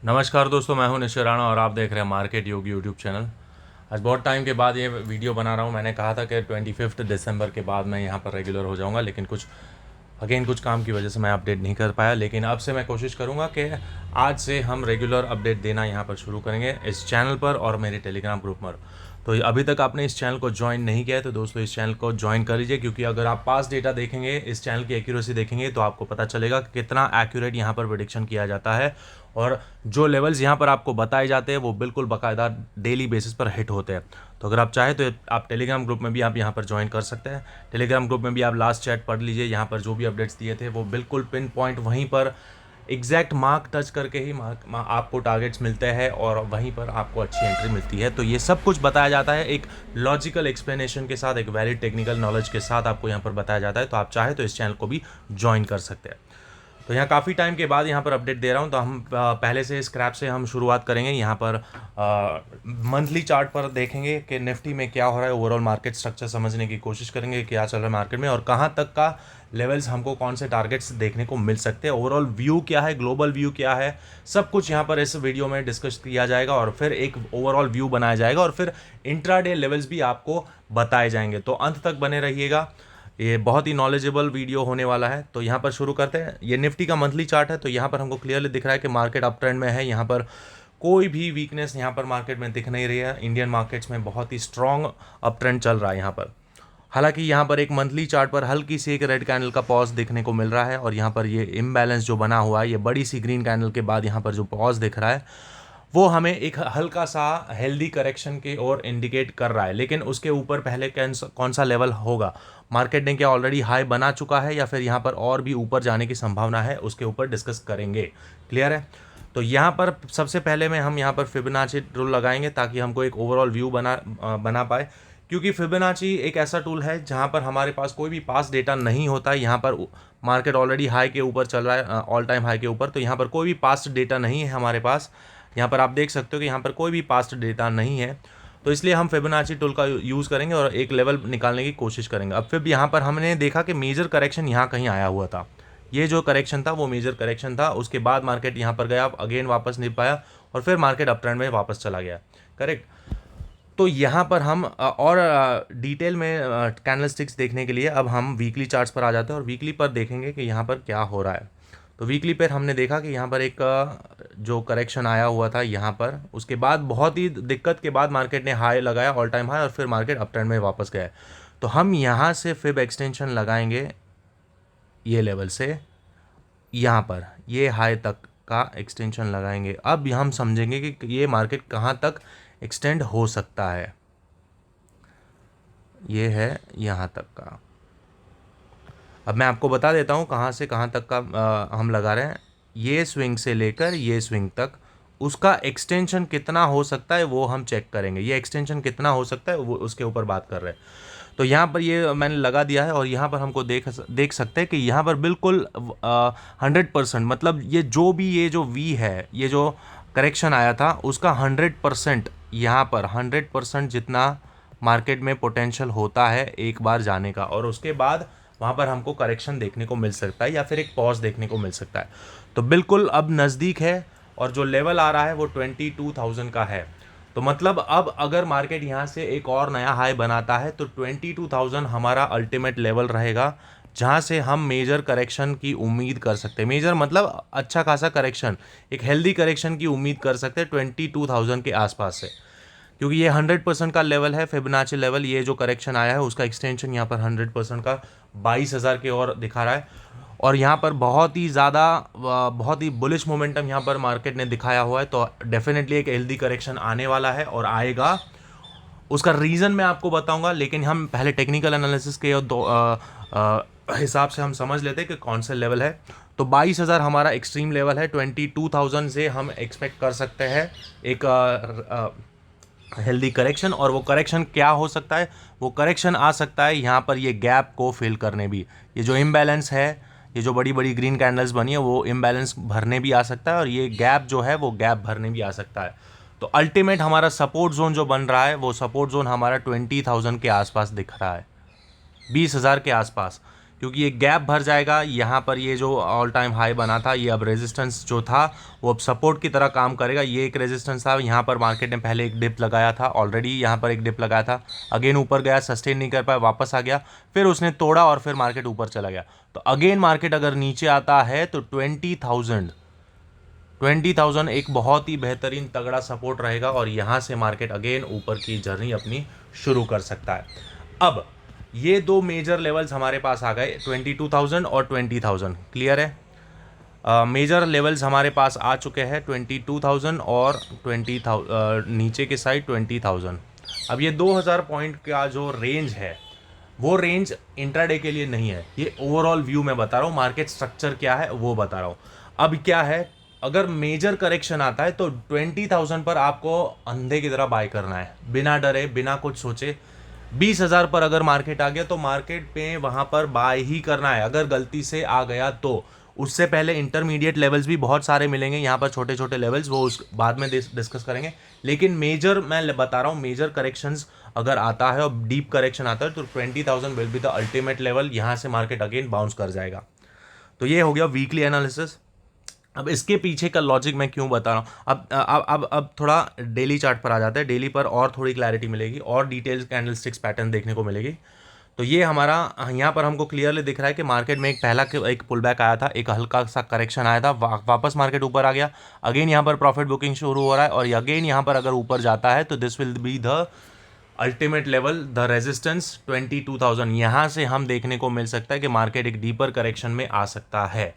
नमस्कार दोस्तों, मैं हूं निश्चय राणा और आप देख रहे हैं मार्केट योग यूट्यूब चैनल। आज बहुत टाइम के बाद ये वीडियो बना रहा हूं। मैंने कहा था कि 25 दिसंबर के बाद मैं यहां पर रेगुलर हो जाऊंगा, लेकिन कुछ काम की वजह से मैं अपडेट नहीं कर पाया। लेकिन अब से मैं कोशिश करूंगा कि आज से हम रेगुलर अपडेट देना यहां पर शुरू करेंगे इस चैनल पर और मेरे टेलीग्राम ग्रुप पर। तो अभी तक आपने इस चैनल को ज्वाइन नहीं किया है तो दोस्तों इस चैनल को ज्वाइन कर लीजिए, क्योंकि अगर आप पास डेटा देखेंगे, इस चैनल की एक्यूरेसी देखेंगे तो आपको पता चलेगा कि कितना एक्यूरेट यहाँ पर प्रेडिक्शन किया जाता है और जो लेवल्स यहाँ पर आपको बताए जाते हैं वो बिल्कुल बाकायदा डेली बेसिस पर हिट होते हैं। तो अगर आप चाहें तो आप टेलीग्राम ग्रुप में भी आप यहाँ पर ज्वाइन कर सकते हैं। टेलीग्राम ग्रुप में भी आप लास्ट चैट पढ़ लीजिए, यहाँ पर जो भी अपडेट्स दिए थे वो बिल्कुल पिन पॉइंट वहीं पर एग्जैक्ट मार्क टच करके ही आपको टारगेट्स मिलते हैं और वहीं पर आपको अच्छी एंट्री मिलती है। तो ये सब कुछ बताया जाता है एक लॉजिकल एक्सप्लेनेशन के साथ, एक वैलिड टेक्निकल नॉलेज के साथ आपको यहाँ पर बताया जाता है। तो आप चाहे तो इस चैनल को भी ज्वाइन कर सकते हैं। तो यहाँ काफ़ी टाइम के बाद यहाँ पर अपडेट दे रहा हूँ। तो हम पहले से स्क्रैप से हम शुरुआत करेंगे। यहाँ पर मंथली चार्ट पर देखेंगे कि निफ्टी में क्या हो रहा है, ओवरऑल मार्केट स्ट्रक्चर समझने की कोशिश करेंगे, क्या चल रहा है मार्केट में और कहाँ तक का लेवल्स हमको कौन से टारगेट्स देखने को मिल सकते हैं, ओवरऑल व्यू क्या है, ग्लोबल व्यू क्या है, सब कुछ यहाँ पर इस वीडियो में डिस्कस किया जाएगा और फिर एक ओवरऑल व्यू बनाया जाएगा और फिर इंट्राडे लेवल्स भी आपको बताए जाएंगे। तो अंत तक बने रहिएगा, ये बहुत ही नॉलेजेबल वीडियो होने वाला है। तो यहाँ पर शुरू करते हैं। ये निफ्टी का मंथली चार्ट है। तो यहाँ पर हमको क्लियरली दिख रहा है कि मार्केट अप ट्रेंड में है। यहाँ पर कोई भी वीकनेस यहाँ पर मार्केट में दिख नहीं रही है। इंडियन मार्केट्स में बहुत ही स्ट्रॉन्ग अप ट्रेंड चल रहा है यहाँ पर। हालांकि यहाँ पर एक मंथली चार्ट पर हल्की सी एक रेड कैंडल का पॉज देखने को मिल रहा है और यहाँ पर ये इम्बैलेंस जो बना हुआ है, ये बड़ी सी ग्रीन कैंडल के बाद यहाँ पर जो पॉज दिख रहा है वो हमें एक हल्का सा हेल्दी करेक्शन की ओर इंडिकेट कर रहा है। लेकिन उसके ऊपर पहले कौन सा लेवल होगा, मार्केट ने क्या ऑलरेडी हाई बना चुका है या फिर यहाँ पर और भी ऊपर जाने की संभावना है, उसके ऊपर डिस्कस करेंगे। क्लियर है। तो यहाँ पर सबसे पहले में हम यहाँ पर फिबोनाची रूल लगाएंगे ताकि हमको एक ओवरऑल व्यू बना पाए, क्योंकि फिबोनाची एक ऐसा टूल है जहाँ पर हमारे पास कोई भी पास डेटा नहीं होता है। यहाँ पर मार्केट ऑलरेडी हाई के ऊपर चल रहा है, ऑल टाइम हाई के ऊपर, तो यहाँ पर कोई भी पास्ट डेटा नहीं है हमारे पास। यहाँ पर आप देख सकते हो कि यहाँ पर कोई भी पास्ट डेटा नहीं है, तो इसलिए हम फिबोनाची टूल का यूज़ करेंगे और एक लेवल निकालने की कोशिश करेंगे। अब फिर यहाँ पर हमने देखा कि मेजर करेक्शन यहाँ कहीं आया हुआ था। ये जो करेक्शन था वो मेजर करेक्शन था। उसके बाद मार्केट यहाँ पर गया, अगेन वापस नहीं पाया और फिर मार्केट अप ट्रेंड में वापस चला गया। करेक्ट। तो यहाँ पर हम और डिटेल में कैंडलस्टिक्स देखने के लिए अब हम वीकली चार्ट्स पर आ जाते हैं और वीकली पर देखेंगे कि यहाँ पर क्या हो रहा है। तो वीकली पर हमने देखा कि यहाँ पर एक जो करेक्शन आया हुआ था यहाँ पर, उसके बाद बहुत ही दिक्कत के बाद मार्केट ने हाई लगाया, ऑल टाइम हाई, और फिर मार्केट अप ट्रेंड में वापस गया। तो हम यहाँ से फिब एक्सटेंशन लगाएंगे ये लेवल से, यहाँ पर ये हाई तक का एक्सटेंशन लगाएंगे। अब हम समझेंगे कि ये मार्केट कहाँ तक एक्सटेंड हो सकता है। ये है यहाँ तक का। अब मैं आपको बता देता हूँ कहाँ से कहाँ तक का हम लगा रहे हैं। ये स्विंग से लेकर ये स्विंग तक उसका एक्सटेंशन कितना हो सकता है वो हम चेक करेंगे। ये एक्सटेंशन कितना हो सकता है वो उसके ऊपर बात कर रहे हैं। तो यहाँ पर ये मैंने लगा दिया है और यहाँ पर हमको देख सकते हैं कि यहाँ पर बिल्कुल 100%, मतलब ये जो भी ये जो वी है, ये जो करेक्शन आया था उसका 100% यहाँ पर 100% जितना मार्केट में पोटेंशियल होता है एक बार जाने का, और उसके बाद वहाँ पर हमको करेक्शन देखने को मिल सकता है या फिर एक पॉज देखने को मिल सकता है। तो बिल्कुल अब नज़दीक है और जो लेवल आ रहा है वो 22,000 का है। तो मतलब अब अगर मार्केट यहाँ से एक और नया हाई बनाता है तो 22,000 हमारा अल्टीमेट लेवल रहेगा, जहाँ से हम मेजर करेक्शन की उम्मीद कर सकते हैं। मेजर मतलब अच्छा खासा करेक्शन, एक हेल्दी करेक्शन की उम्मीद कर सकते हैं 22,000 के आसपास से, क्योंकि ये 100% का लेवल है फिबोनाची लेवल। ये जो करेक्शन आया है उसका एक्सटेंशन यहाँ पर 100% का 22,000 की ओर दिखा रहा है और यहाँ पर बहुत ही ज़्यादा बहुत ही बुलिश मोमेंटम यहाँ पर मार्केट ने दिखाया हुआ है। तो डेफिनेटली एक हेल्दी करेक्शन आने वाला है और आएगा। उसका रीज़न मैं आपको बताऊंगा, लेकिन हम पहले टेक्निकल एनालिसिस के हिसाब से हम समझ लेते हैं कि कौन सा लेवल है। तो 22,000 हमारा एक्सट्रीम लेवल है। 22,000 से हम एक्सपेक्ट कर सकते हैं एक हेल्दी करेक्शन, और वो करेक्शन क्या हो सकता है, वो करेक्शन आ सकता है यहाँ पर ये गैप को फिल करने भी। ये जो इम्बैलेंस है, ये जो बड़ी बड़ी ग्रीन कैंडल्स बनी है वो इम्बैलेंस भरने भी आ सकता है और ये गैप जो है वो गैप भरने भी आ सकता है। तो अल्टीमेट हमारा सपोर्ट जोन जो बन रहा है वो सपोर्ट जोन हमारा 20,000 के आसपास दिख रहा है, 20,000 के आसपास, क्योंकि ये गैप भर जाएगा। यहाँ पर ये जो ऑल टाइम हाई बना था ये अब रेजिस्टेंस जो था वो अब सपोर्ट की तरह काम करेगा। ये एक रेजिस्टेंस था, यहाँ पर मार्केट ने पहले एक डिप लगाया था, ऑलरेडी यहाँ पर एक डिप लगाया था, अगेन ऊपर गया, सस्टेन नहीं कर पाया, वापस आ गया, फिर उसने तोड़ा और फिर मार्केट ऊपर चला गया। तो अगेन मार्केट अगर नीचे आता है तो 20,000 एक बहुत ही बेहतरीन तगड़ा सपोर्ट रहेगा और यहाँ से मार्केट अगेन ऊपर की जर्नी अपनी शुरू कर सकता है। अब ये दो मेजर लेवल्स हमारे पास आ गए, 22,000 और 20,000। क्लियर है? मेजर लेवल्स हमारे पास आ चुके हैं 22,000 और 20,000, नीचे के साइड 20,000। अब ये 2,000 पॉइंट का जो रेंज है वो रेंज इंट्राडे के लिए नहीं है, ये ओवरऑल व्यू में बता रहा हूँ, मार्केट स्ट्रक्चर क्या है वो बता रहा हूँ। अब क्या है, अगर मेजर करेक्शन आता है तो 20,000 पर आपको अंधे की तरह बाय करना है, बिना डरे, बिना कुछ सोचे। 20,000 पर अगर मार्केट आ गया तो मार्केट पे वहाँ पर बाय ही करना है। अगर गलती से आ गया तो उससे पहले इंटरमीडिएट लेवल्स भी बहुत सारे मिलेंगे यहाँ पर, छोटे छोटे लेवल्स, वो उस बाद में डिस्कस करेंगे। लेकिन मेजर मैं बता रहा हूँ, मेजर करेक्शंस अगर आता है और डीप करेक्शन आता है तो 20,000 will be the ultimate level. यहाँ से मार्केट अगेन बाउंस कर जाएगा। तो ये हो गया वीकली एनालिसिस। अब इसके पीछे का लॉजिक मैं क्यों बता रहा हूँ, अब थोड़ा डेली चार्ट पर आ जाता है। डेली पर और थोड़ी क्लैरिटी मिलेगी और डिटेल्स कैंडलस्टिक्स पैटर्न देखने को मिलेगी। तो ये हमारा यहाँ पर हमको क्लियरली दिख रहा है कि मार्केट में एक पुल बैक आया था, एक हल्का सा करेक्शन आया था, वापस मार्केट ऊपर आ गया, अगेन यहाँ पर प्रॉफिट बुकिंग शुरू हो रहा है और अगेन यहाँ पर अगर ऊपर जाता है तो this will be the ultimate level, the resistance 22,000। यहाँ से हम देखने को मिल सकता है कि मार्केट एक डीपर करेक्शन में आ सकता है।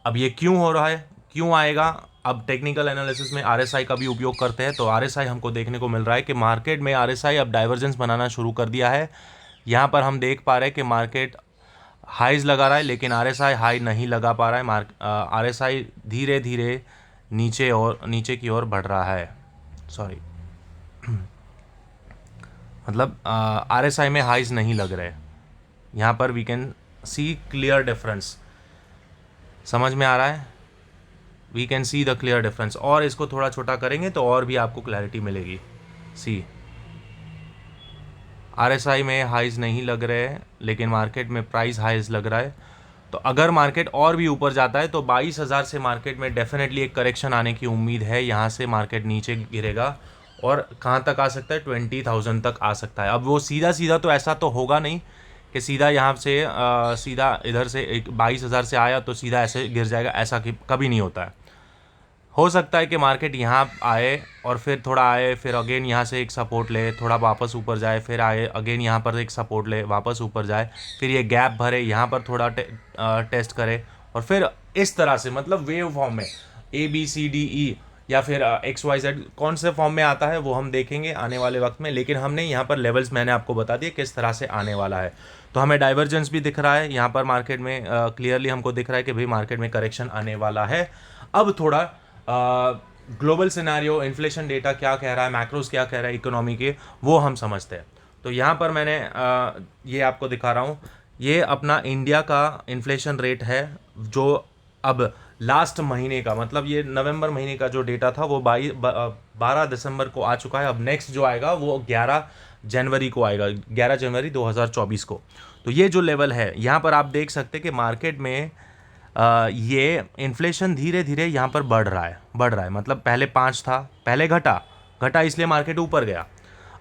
अब ये क्यों हो रहा है, क्यों आएगा, अब टेक्निकल एनालिसिस में आरएसआई का भी उपयोग करते हैं। तो आरएसआई हमको देखने को मिल रहा है कि मार्केट में आरएसआई अब डाइवर्जेंस बनाना शुरू कर दिया है। यहाँ पर हम देख पा रहे हैं कि मार्केट हाईज लगा रहा है लेकिन आरएसआई हाई नहीं लगा पा रहा है। आरएसआई धीरे धीरे नीचे की ओर बढ़ रहा है, सॉरी मतलब आरएसआई में हाईज नहीं लग रहे। यहाँ पर we can see clear difference, समझ में आ रहा है, we can see the clear difference. और इसको थोड़ा छोटा करेंगे तो और भी आपको क्लैरिटी मिलेगी। सी आरएसआई में हाइज नहीं लग रहे हैं लेकिन मार्केट में प्राइस हाइज लग रहा है। तो अगर मार्केट और भी ऊपर जाता है तो 22,000 से मार्केट में डेफिनेटली एक करेक्शन आने की उम्मीद है। यहाँ से मार्केट नीचे गिरेगा और कहाँ तक आ सकता है, 20,000 तक आ सकता है। अब वो सीधा सीधा तो ऐसा तो होगा नहीं कि सीधा यहाँ से सीधा इधर से 22,000 से आया तो सीधा ऐसे गिर जाएगा, ऐसा कभी नहीं होता है। हो सकता है कि मार्केट यहाँ आए और फिर थोड़ा आए, फिर अगेन यहाँ से एक सपोर्ट ले, थोड़ा वापस ऊपर जाए, फिर आए अगेन यहाँ पर एक सपोर्ट ले, वापस ऊपर जाए, फिर ये गैप भरे, यहाँ पर थोड़ा टेस्ट करे और फिर इस तरह से, मतलब वेव फॉर्म में ABCDE या फिर XYZ कौन से फॉर्म में आता है वो हम देखेंगे आने वाले वक्त में। लेकिन हमने यहाँ पर लेवल्स मैंने आपको बता दिए किस तरह से आने वाला है। तो हमें डाइवर्जेंस भी दिख रहा है यहाँ पर मार्केट में, क्लियरली हमको दिख रहा है कि भाई मार्केट में करेक्शन आने वाला है। अब थोड़ा ग्लोबल सिनेरियो, इन्फ्लेशन डेटा क्या कह रहा है, मैक्रोस क्या कह रहा है इकोनॉमी के, वो हम समझते हैं। तो यहाँ पर मैंने ये आपको दिखा रहा हूँ, ये अपना इंडिया का इन्फ्लेशन रेट है जो अब लास्ट महीने का, मतलब ये नवंबर महीने का जो डेटा था वो 12 दिसंबर को आ चुका है। अब नेक्स्ट जो आएगा वो 11 जनवरी को आएगा, 11 जनवरी 2024 को। तो ये जो लेवल है यहाँ पर आप देख सकते हैं कि मार्केट में ये इन्फ्लेशन धीरे धीरे यहाँ पर बढ़ रहा है। मतलब पहले 5 था, पहले घटा इसलिए मार्केट ऊपर गया।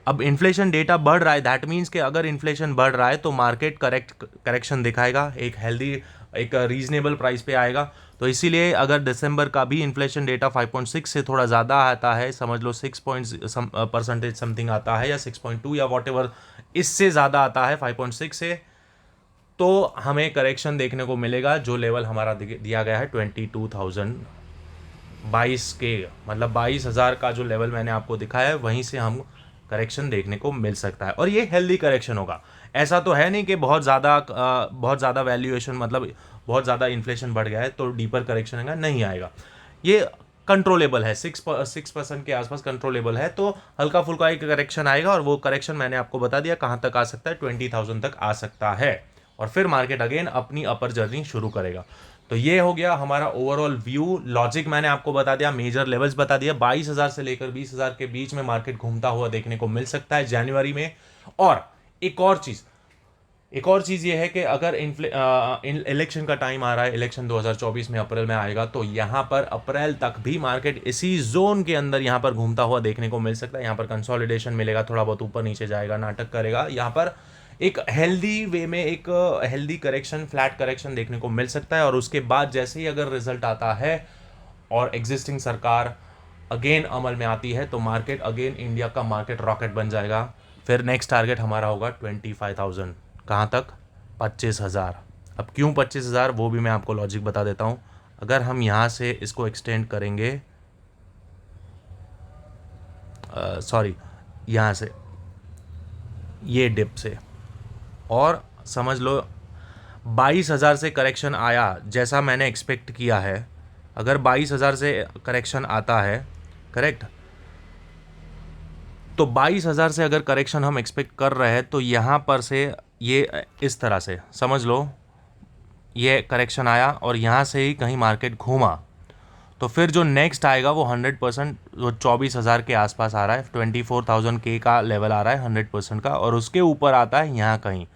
अब इन्फ्लेशन डेटा बढ़ रहा है, दैट मीन्स कि अगर इन्फ्लेशन बढ़ रहा है तो मार्केट करेक्शन दिखाएगा, एक हेल्दी, एक रीजनेबल प्राइस पे आएगा। तो इसीलिए अगर दिसंबर का भी इन्फ्लेशन डेटा 5.6 से थोड़ा ज़्यादा आता है, समझ लो 6% समथिंग आता है या 6.2 या वॉट इससे ज़्यादा आता है 5.6 से, तो हमें करेक्शन देखने को मिलेगा। जो लेवल हमारा दिया गया है 22,022 के, मतलब 22,000 का जो लेवल मैंने आपको दिखाया है वहीं से हम करेक्शन देखने को मिल सकता है। और ये हेल्दी करेक्शन होगा, ऐसा तो है नहीं कि बहुत ज़्यादा वैल्यूएशन, मतलब बहुत ज़्यादा इन्फ्लेशन बढ़ गया है तो डीपर करेक्शन आएगा, नहीं आएगा। ये कंट्रोलेबल है, 6% के आसपास कंट्रोलेबल है। तो हल्का फुल्का एक करेक्शन आएगा और वो करेक्शन मैंने आपको बता दिया कहाँ तक आ सकता है, 20,000 तक आ सकता है और फिर मार्केट अगेन अपनी अपर जर्नी शुरू करेगा। तो ये हो गया हमारा ओवरऑल व्यू। लॉजिक मैंने आपको बता दिया, मेजर लेवल्स बता दिया, 22,000 से लेकर 20,000 के बीच में मार्केट घूमता हुआ देखने को मिल सकता है जनवरी में। और एक और चीज, एक और चीज़ ये है कि अगर इलेक्शन का टाइम आ रहा है, इलेक्शन 2024 में अप्रैल में आएगा, तो यहाँ पर अप्रैल तक भी मार्केट इसी जोन के अंदर यहाँ पर घूमता हुआ देखने को मिल सकता है। यहाँ पर कंसोलिडेशन मिलेगा, थोड़ा बहुत ऊपर नीचे जाएगा, नाटक करेगा, यहाँ पर एक हेल्दी वे में एक हेल्दी करेक्शन, फ्लैट करेक्शन देखने को मिल सकता है। और उसके बाद जैसे ही अगर रिजल्ट आता है और एग्जिस्टिंग सरकार अगेन अमल में आती है, तो मार्केट अगेन इंडिया का मार्केट रॉकेट बन जाएगा। फिर नेक्स्ट टारगेट हमारा होगा 25,000। कहाँ तक? 25,000। अब क्यों 25,000, वो भी मैं आपको लॉजिक बता देता हूँ। अगर हम यहाँ से इसको एक्सटेंड करेंगे, सॉरी, यहाँ से ये डिप से, और समझ लो 22,000 से करेक्शन आया जैसा मैंने एक्सपेक्ट किया है, अगर 22,000 से करेक्शन आता है, करेक्ट, तो 22,000 से अगर करेक्शन हम एक्सपेक्ट कर रहे हैं, तो यहाँ पर से ये इस तरह से समझ लो, ये करेक्शन आया और यहाँ से ही कहीं मार्केट घूमा, तो फिर जो नेक्स्ट आएगा वो 100% वो 24,000 के आसपास आ रहा है, 24,000 के का लेवल आ रहा है 100% का, और उसके ऊपर आता है यहाँ कहीं।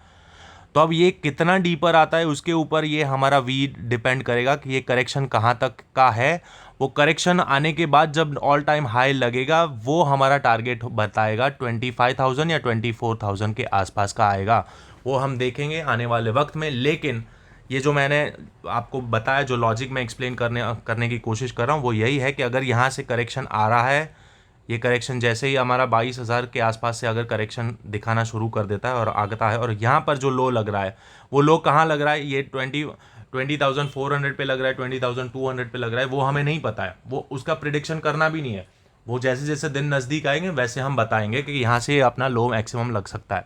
तो अब ये कितना डीपर आता है उसके ऊपर ये हमारा वी डिपेंड करेगा कि ये करेक्शन कहाँ तक का है। वो करेक्शन आने के बाद जब ऑल टाइम हाई लगेगा, वो हमारा टारगेट बताएगा 25,000 या 24,000 के आसपास का आएगा, वो हम देखेंगे आने वाले वक्त में। लेकिन ये जो मैंने आपको बताया, जो लॉजिक में एक्सप्लेन करने की कोशिश कर रहा हूँ, वो यही है कि अगर यहाँ से करेक्शन आ रहा है, ये करेक्शन जैसे ही हमारा 22,000 के आसपास से अगर करेक्शन दिखाना शुरू कर देता है और आगता है, और यहाँ पर जो लो लग रहा है, वो लो कहाँ लग रहा है, ये 20,400 पे लग रहा है, 20,200 पे लग रहा है, वो हमें नहीं पता है, वो उसका प्रिडिक्शन करना भी नहीं है। वो जैसे जैसे दिन नज़दीक आएंगे वैसे हम बताएंगे कि यहाँ से अपना लो मैक्सिमम लग सकता है।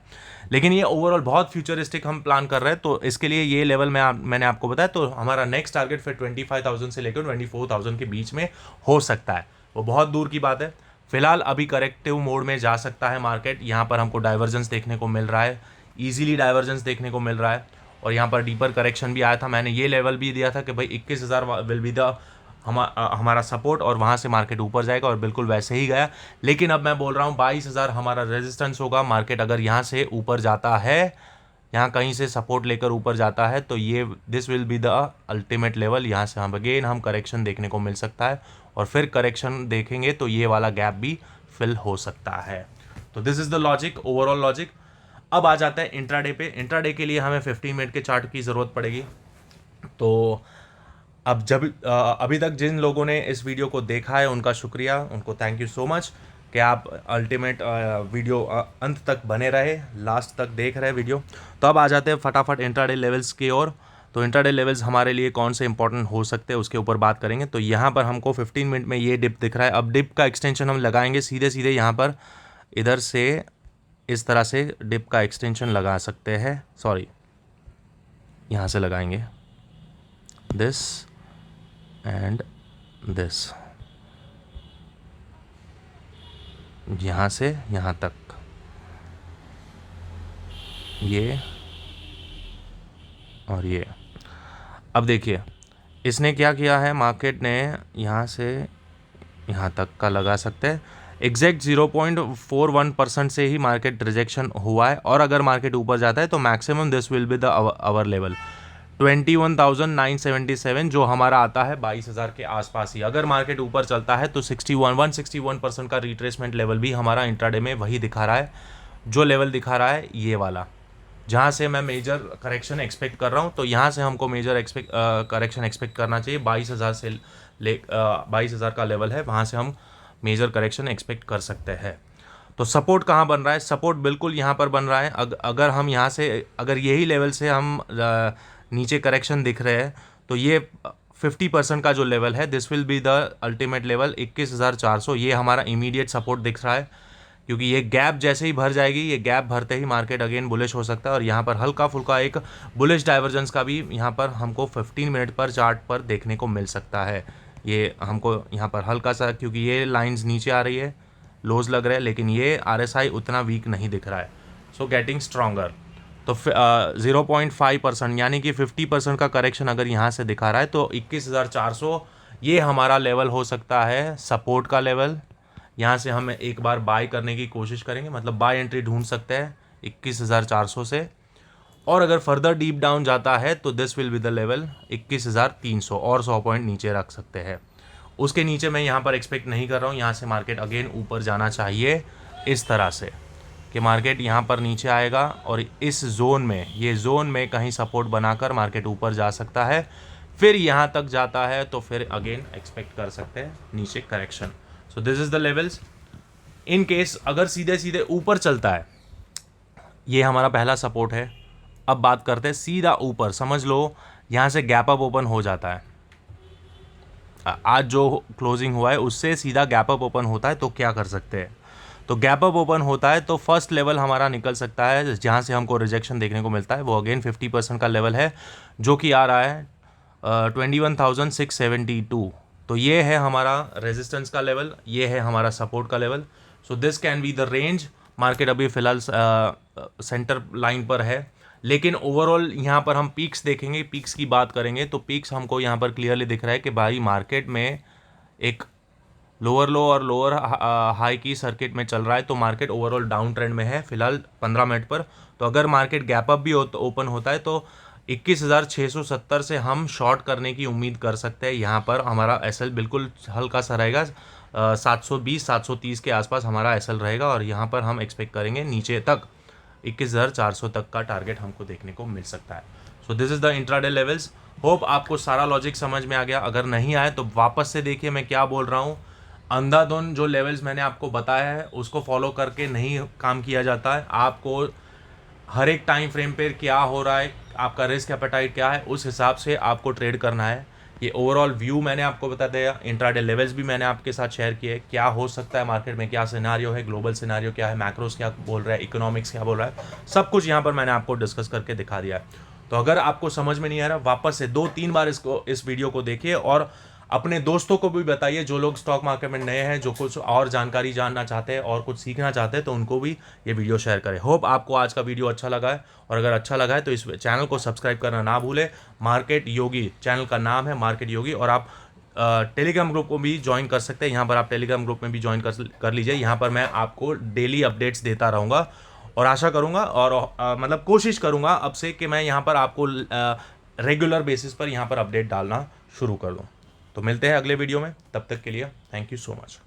लेकिन ये ओवरऑल बहुत फ्यूचरिस्टिक हम प्लान कर रहे हैं, तो इसके लिए ये लेवल मैंने आपको बताया। तो हमारा नेक्स्ट टारगेट फिर 25,000 से लेकर 24,000 के बीच में हो सकता है, वो बहुत दूर की बात है। फिलहाल अभी करेक्टिव मोड में जा सकता है मार्केट। यहाँ पर हमको डाइवर्जेंस देखने को मिल रहा है, ईजिली डाइवर्जेंस देखने को मिल रहा है, और यहाँ पर डीपर करेक्शन भी आया था। मैंने ये लेवल भी दिया था कि भाई 21,000 विल बी द हमारा सपोर्ट, और वहाँ से मार्केट ऊपर जाएगा, और बिल्कुल वैसे ही गया। लेकिन अब मैं बोल रहा हूँ 22,000 हमारा रेजिस्टेंस होगा। मार्केट अगर यहाँ से ऊपर जाता है, यहाँ कहीं से सपोर्ट लेकर ऊपर जाता है, तो ये this will be the ultimate level. यहाँ से हम अगेन हम करेक्शन देखने को मिल सकता है, और फिर करेक्शन देखेंगे तो ये वाला गैप भी फिल हो सकता है। तो this is the logic, overall logic. अब आ जाता है इंट्राडे पे। इंट्राडे के लिए हमें 15 मिनट के चार्ट की ज़रूरत पड़ेगी। तो अब अभी तक जिन लोगों ने इस वीडियो को देखा है उनका शुक्रिया, उनको थैंक यू सो मच कि आप अल्टीमेट वीडियो अंत तक बने रहे, लास्ट तक देख रहे वीडियो। तो अब आ जाते हैं फटाफट इंट्राडे लेवल्स की ओर। तो इंट्राडे लेवल्स हमारे लिए कौन से इंपॉर्टेंट हो सकते हैं उसके ऊपर बात करेंगे। तो यहाँ पर हमको 15 मिनट में ये डिप दिख रहा है। अब डिप का एक्सटेंशन हम लगाएंगे सीधे सीधे यहाँ पर, इधर से इस तरह से डिप का एक्सटेंशन लगा सकते हैं, सॉरी यहाँ से लगाएंगे, दिस एंड दिस, यहाँ से यहाँ तक, ये और ये। अब देखिए इसने क्या किया है, मार्केट ने यहाँ से यहाँ तक का लगा सकते हैं, एग्जैक्ट 0.41% से ही मार्केट रिजेक्शन हुआ है। और अगर मार्केट ऊपर जाता है तो maximum this will be the our level 21,977, जो हमारा आता है 22,000 के आसपास ही। अगर मार्केट ऊपर चलता है तो 161% का रिट्रेसमेंट लेवल भी हमारा इंट्राडे में वही दिखा रहा है, जो लेवल दिखा रहा है ये वाला, जहाँ से मैं मेजर करेक्शन एक्सपेक्ट कर रहा हूँ। तो यहाँ से हमको मेजर करेक्शन एक्सपेक्ट करना चाहिए। 22,000 से 22,000 का लेवल है, वहाँ से हम मेजर करेक्शन एक्सपेक्ट कर सकते हैं। तो सपोर्ट कहाँ बन रहा है? सपोर्ट बिल्कुल यहाँ पर बन रहा है। अगर हम यहाँ से, अगर यही लेवल से हम नीचे करेक्शन दिख रहे हैं, तो ये 50% का जो लेवल है, this will be the ultimate level 21,400। ये हमारा इमीडिएट सपोर्ट दिख रहा है, क्योंकि ये गैप जैसे ही भर जाएगी, ये गैप भरते ही मार्केट अगेन बुलिश हो सकता है। और यहाँ पर हल्का फुल्का एक बुलिश डाइवर्जेंस का भी यहाँ पर हमको 15 मिनट पर चार्ट पर देखने को मिल सकता है। ये हमको यहाँ पर हल्का सा, क्योंकि ये लाइंस नीचे आ रही है, लोज लग रहे हैं, लेकिन ये RSI उतना वीक नहीं दिख रहा है, सो गेटिंग स्ट्रॉन्गर। तो 0.5% यानी कि 50% का करेक्शन अगर यहाँ से दिखा रहा है, तो 21,400 ये हमारा लेवल हो सकता है, सपोर्ट का लेवल। यहाँ से हम एक बार बाय करने की कोशिश करेंगे, मतलब बाय एंट्री ढूंढ सकते हैं 21,400 से। और अगर फर्दर डीप डाउन जाता है तो this will be the level 21,300 और 100 पॉइंट नीचे रख सकते हैं। उसके नीचे मैं यहाँ पर एक्सपेक्ट नहीं कर रहा हूँ। यहाँ से मार्केट अगेन ऊपर जाना चाहिए इस तरह से कि मार्केट यहाँ पर नीचे आएगा और इस जोन में, ये जोन में कहीं सपोर्ट बनाकर मार्केट ऊपर जा सकता है। फिर यहाँ तक जाता है तो फिर अगेन एक्सपेक्ट कर सकते हैं नीचे correction. So this is the levels. In case अगर सीधे सीधे ऊपर चलता है, ये हमारा पहला सपोर्ट है। अब बात करते हैं सीधा ऊपर, समझ लो यहाँ से गैप अप ओपन हो जाता है। आज जो क्लोजिंग हुआ है उससे सीधा गैप अप ओपन होता है तो क्या कर सकते हैं? तो गैप अप ओपन होता है तो फर्स्ट लेवल हमारा निकल सकता है जहाँ से हमको रिजेक्शन देखने को मिलता है, वो अगेन 50% का लेवल है जो कि आ रहा है 21,672। तो ये है हमारा रेजिस्टेंस का लेवल, ये है हमारा सपोर्ट का level. So this can be the range. Market अभी फ़िलहाल सेंटर लाइन पर है, लेकिन ओवरऑल यहाँ पर हम पीक्स देखेंगे, पीक्स की बात करेंगे तो पीक्स हमको यहाँ पर क्लियरली दिख रहा है कि भाई मार्केट में एक लोअर लो और लोअर हाई की सर्किट में चल रहा है। तो मार्केट ओवरऑल डाउन ट्रेंड में है फिलहाल 15 मिनट पर। तो अगर मार्केट गैप अप भी ओपन होता है तो 21,670 से हम शॉर्ट करने की उम्मीद कर सकते हैं। यहाँ पर हमारा एसएल बिल्कुल हल्का सा रहेगा, 720-730 के आसपास हमारा एसएल रहेगा और यहाँ पर हम एक्सपेक्ट करेंगे नीचे तक 21,400 तक का टारगेट हमको देखने को मिल सकता है। So this is the intraday levels. Hope आपको सारा लॉजिक समझ में आ गया। अगर नहीं आए तो वापस से देखिए मैं क्या बोल रहा हूँ। अंधाधुन जो लेवल्स मैंने आपको बताया है उसको फॉलो करके नहीं काम किया जाता है। आपको हर एक टाइम फ्रेम पर क्या हो रहा है, आपका रिस्क एपेटाइट क्या है, उस हिसाब से आपको ट्रेड करना है। ये ओवरऑल व्यू मैंने आपको बता दिया, इंट्राडे लेवल्स भी मैंने आपके साथ शेयर किए, क्या हो सकता है मार्केट में, क्या सिनारियो है, ग्लोबल सिनारियो क्या है, मैक्रोस क्या बोल रहा है, इकोनॉमिक्स क्या बोल रहा है, सब कुछ यहाँ पर मैंने आपको डिस्कस करके दिखा दिया है। तो अगर आपको समझ में नहीं आ रहा, वापस से 2-3 बार इस वीडियो को देखिए और अपने दोस्तों को भी बताइए जो लोग स्टॉक मार्केट में नए हैं, जो कुछ और जानकारी जानना चाहते हैं और कुछ सीखना चाहते हैं, तो उनको भी ये वीडियो शेयर करें। होप आपको आज का वीडियो अच्छा लगा है और अगर अच्छा लगा है तो इस चैनल को सब्सक्राइब करना ना भूलें। मार्केट योगी चैनल का नाम है, मार्केट योगी। और आप टेलीग्राम ग्रुप को भी ज्वाइन कर सकते हैं। यहाँ पर आप टेलीग्राम ग्रुप में भी ज्वाइन कर लीजिए। यहाँ पर मैं आपको डेली अपडेट्स देता रहूँगा और आशा करूँगा और मतलब कोशिश करूँगा अब से कि मैं यहाँ पर आपको रेगुलर बेसिस पर यहाँ पर अपडेट डालना शुरू कर दूँ। तो मिलते हैं अगले वीडियो में, तब तक के लिए थैंक यू सो मच।